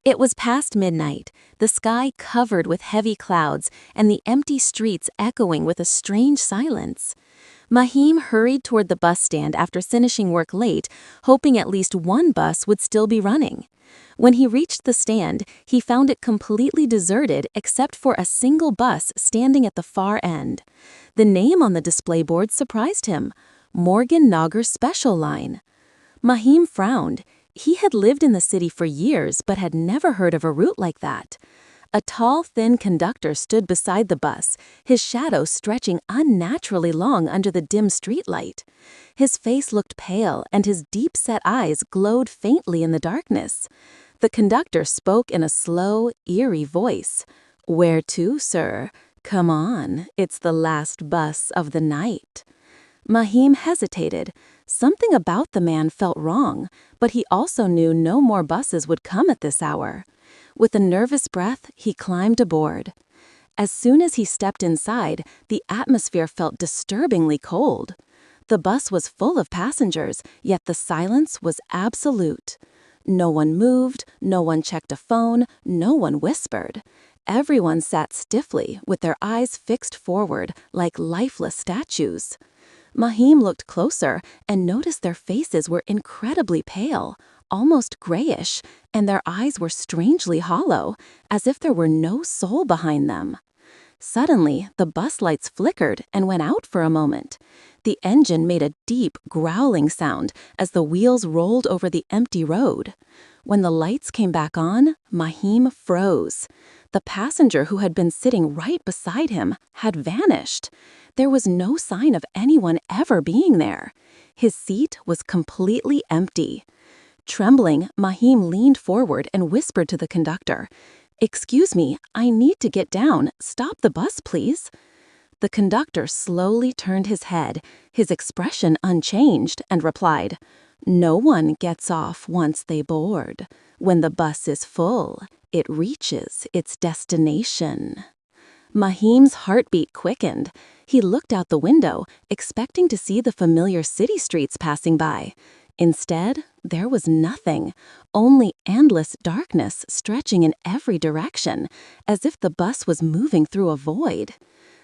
It was past midnight, the sky covered with heavy clouds and the empty streets echoing with a strange silence. Mahim hurried toward the bus stand after finishing work late, hoping at least one bus would still be running. When he reached the stand, he found it completely deserted except for a single bus standing at the far end. The name on the display board surprised him: Morgan Nagar Special Line. Mahim frowned. He had lived in the city for years but had never heard of a route like that. A tall, thin conductor stood beside the bus, his shadow stretching unnaturally long under the dim streetlight. His face looked pale and his deep-set eyes glowed faintly in the darkness. The conductor spoke in a slow, eerie voice. "Where to, sir? Come on, it's the last bus of the night." Mahim hesitated. Something about the man felt wrong, but he also knew no more buses would come at this hour. With a nervous breath, he climbed aboard. As soon as he stepped inside, the atmosphere felt disturbingly cold. The bus was full of passengers, yet the silence was absolute. No one moved, no one checked a phone, no one whispered. Everyone sat stiffly, with their eyes fixed forward, like lifeless statues. Mahim looked closer and noticed their faces were incredibly pale, almost grayish, and their eyes were strangely hollow, as if there were no soul behind them. Suddenly, the bus lights flickered and went out for a moment. The engine made a deep, growling sound as the wheels rolled over the empty road. When the lights came back on, Mahim froze. The passenger who had been sitting right beside him had vanished. There was no sign of anyone ever being there. His seat was completely empty. Trembling, Mahim leaned forward and whispered to the conductor, "Excuse me, I need to get down. Stop the bus, please." The conductor slowly turned his head, his expression unchanged, and replied, "No one gets off once they board. When the bus is full, it reaches its destination." Mahim's heartbeat quickened. He looked out the window, expecting to see the familiar city streets passing by. Instead, there was nothing, only endless darkness stretching in every direction, as if the bus was moving through a void.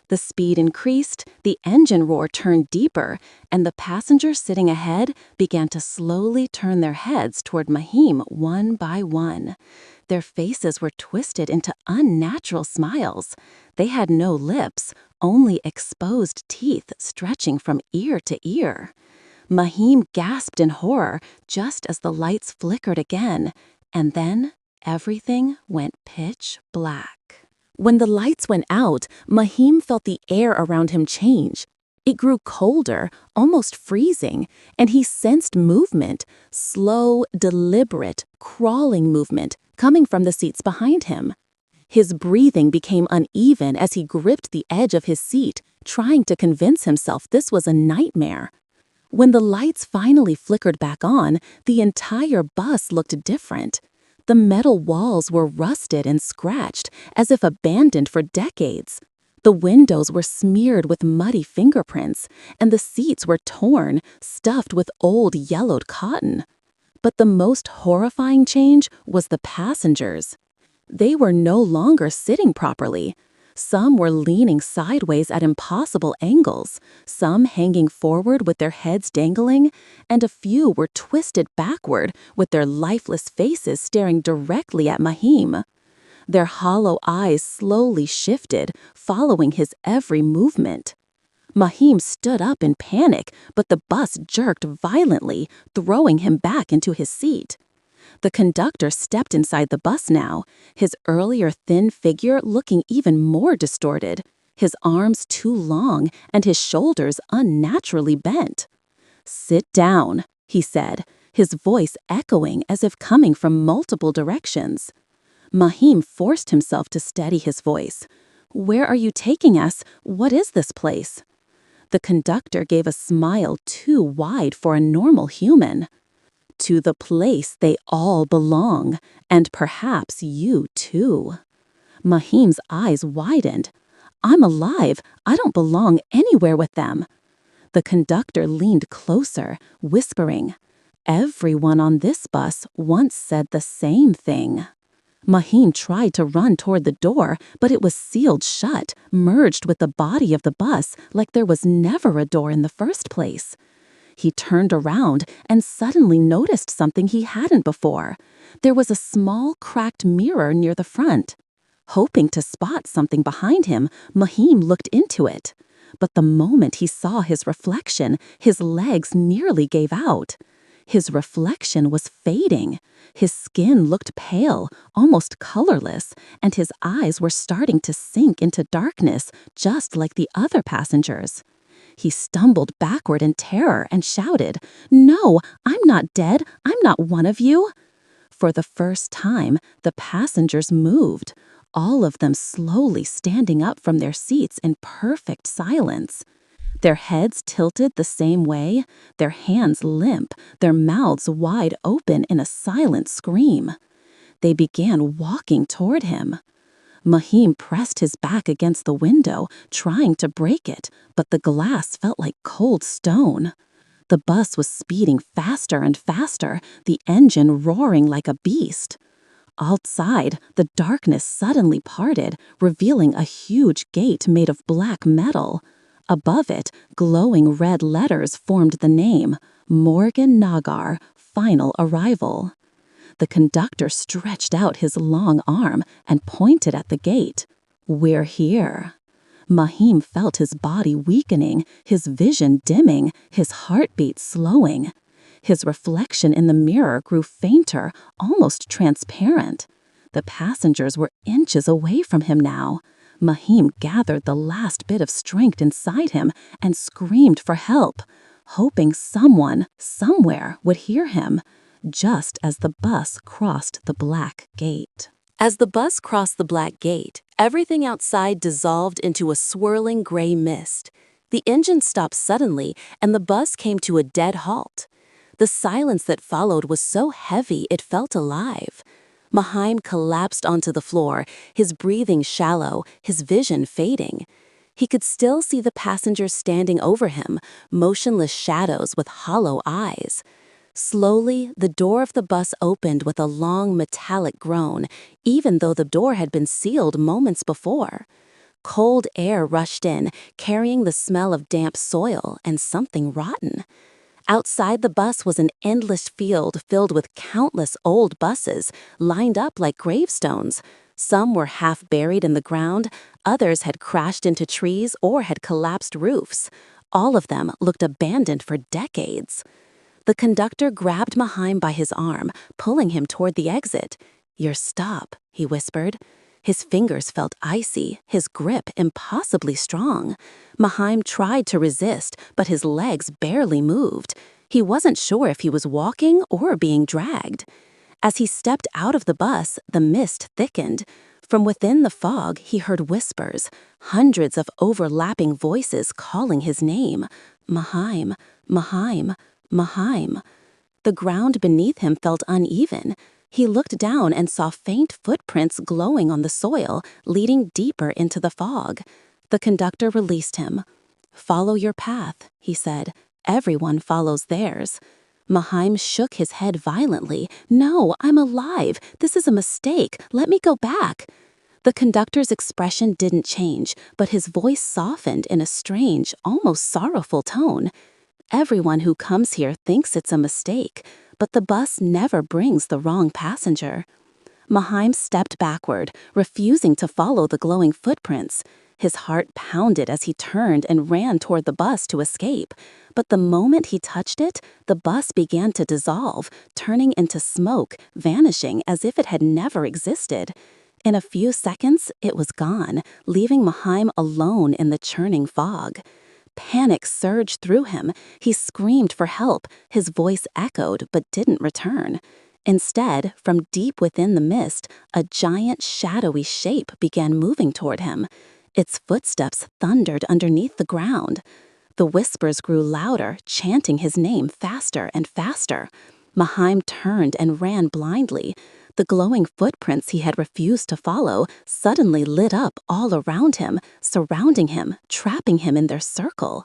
The speed increased, the engine roar turned deeper, and the passengers sitting ahead began to slowly turn their heads toward Mahim one by one. Their faces were twisted into unnatural smiles. They had no lips, only exposed teeth stretching from ear to ear. Mahim gasped in horror just as the lights flickered again, and then everything went pitch black. When the lights went out, Mahim felt the air around him change. It grew colder, almost freezing, and he sensed movement, slow, deliberate, crawling movement, coming from the seats behind him. His breathing became uneven as he gripped the edge of his seat, trying to convince himself this was a nightmare. When the lights finally flickered back on, the entire bus looked different. The metal walls were rusted and scratched, as if abandoned for decades. The windows were smeared with muddy fingerprints, and the seats were torn, stuffed with old yellowed cotton. But the most horrifying change was the passengers. They were no longer sitting properly. Some were leaning sideways at impossible angles, some hanging forward with their heads dangling, and a few were twisted backward with their lifeless faces staring directly at Mahim. Their hollow eyes slowly shifted, following his every movement. Mahim stood up in panic, but the bus jerked violently, throwing him back into his seat. The conductor stepped inside the bus now, his earlier thin figure looking even more distorted, his arms too long and his shoulders unnaturally bent. "Sit down," he said, his voice echoing as if coming from multiple directions. Mahim forced himself to steady his voice. "Where are you taking us? What is this place?" The conductor gave a smile too wide for a normal human. "To the place they all belong, and perhaps you too." Mahim's eyes widened. "I'm alive. I don't belong anywhere with them." The conductor leaned closer, whispering, "Everyone on this bus once said the same thing." Mahim tried to run toward the door, but it was sealed shut, merged with the body of the bus like there was never a door in the first place. He turned around and suddenly noticed something he hadn't before. There was a small, cracked mirror near the front. Hoping to spot something behind him, Mahim looked into it. But the moment he saw his reflection, his legs nearly gave out. His reflection was fading. His skin looked pale, almost colorless, and his eyes were starting to sink into darkness, just like the other passengers. He stumbled backward in terror and shouted, "No, I'm not dead. I'm not one of you." For the first time, the passengers moved, all of them slowly standing up from their seats in perfect silence. Their heads tilted the same way, their hands limp, their mouths wide open in a silent scream. They began walking toward him. Mahim pressed his back against the window, trying to break it, but the glass felt like cold stone. The bus was speeding faster and faster, the engine roaring like a beast. Outside, the darkness suddenly parted, revealing a huge gate made of black metal. Above it, glowing red letters formed the name, Morgan Nagar, Final Arrival. The conductor stretched out his long arm and pointed at the gate. "We're here." Mahim felt his body weakening, his vision dimming, his heartbeat slowing. His reflection in the mirror grew fainter, almost transparent. The passengers were inches away from him now. Mahim gathered the last bit of strength inside him and screamed for help, hoping someone, somewhere, would hear him, just as the bus crossed the black gate. As the bus crossed the black gate, everything outside dissolved into a swirling gray mist. The engine stopped suddenly, and the bus came to a dead halt. The silence that followed was so heavy it felt alive. Mahim collapsed onto the floor, his breathing shallow, his vision fading. He could still see the passengers standing over him, motionless shadows with hollow eyes. Slowly, the door of the bus opened with a long metallic groan, even though the door had been sealed moments before. Cold air rushed in, carrying the smell of damp soil and something rotten. Outside the bus was an endless field filled with countless old buses, lined up like gravestones. Some were half buried in the ground, others had crashed into trees or had collapsed roofs. All of them looked abandoned for decades. The conductor grabbed Mahim by his arm, pulling him toward the exit. "Your stop," he whispered. His fingers felt icy, his grip impossibly strong. Mahim tried to resist, but his legs barely moved. He wasn't sure if he was walking or being dragged. As he stepped out of the bus, the mist thickened. From within the fog, he heard whispers, hundreds of overlapping voices calling his name. Mahim, Mahim, Mahim. The ground beneath him felt uneven. He looked down and saw faint footprints glowing on the soil, leading deeper into the fog. The conductor released him. "Follow your path," he said. "Everyone follows theirs." Mahim shook his head violently. "No, I'm alive. This is a mistake. Let me go back." The conductor's expression didn't change, but his voice softened in a strange, almost sorrowful tone. "Everyone who comes here thinks it's a mistake, but the bus never brings the wrong passenger." Mahim stepped backward, refusing to follow the glowing footprints. His heart pounded as he turned and ran toward the bus to escape. But the moment he touched it, the bus began to dissolve, turning into smoke, vanishing as if it had never existed. In a few seconds, it was gone, leaving Mahim alone in the churning fog. Panic surged through him. He screamed for help. His voice echoed but didn't return. Instead, from deep within the mist, a giant shadowy shape began moving toward him. Its footsteps thundered underneath the ground. The whispers grew louder, chanting his name faster and faster. Mahim turned and ran blindly. The glowing footprints he had refused to follow suddenly lit up all around him, surrounding him, trapping him in their circle.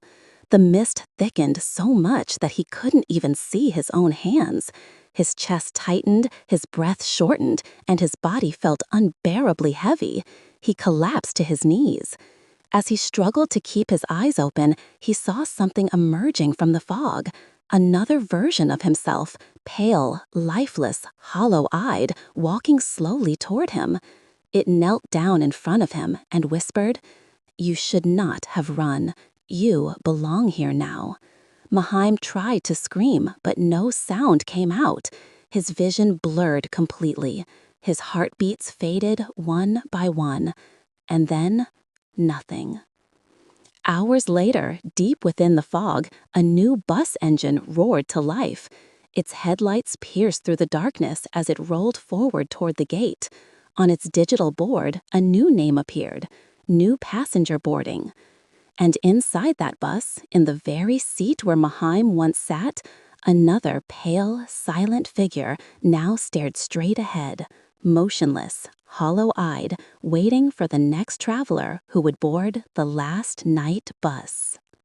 The mist thickened so much that he couldn't even see his own hands. His chest tightened, his breath shortened, and his body felt unbearably heavy. He collapsed to his knees. As he struggled to keep his eyes open, he saw something emerging from the fog. Another version of himself, pale, lifeless, hollow-eyed, walking slowly toward him. It knelt down in front of him and whispered, "You should not have run. You belong here now." Mahaim tried to scream, but no sound came out. His vision blurred completely. His heartbeats faded one by one. And then, nothing. Hours later, deep within the fog, a new bus engine roared to life. Its headlights pierced through the darkness as it rolled forward toward the gate. On its digital board, a new name appeared, New Passenger Boarding. And inside that bus, in the very seat where Mahaim once sat, another pale, silent figure now stared straight ahead, motionless, hollow-eyed, waiting for the next traveler who would board the last night bus.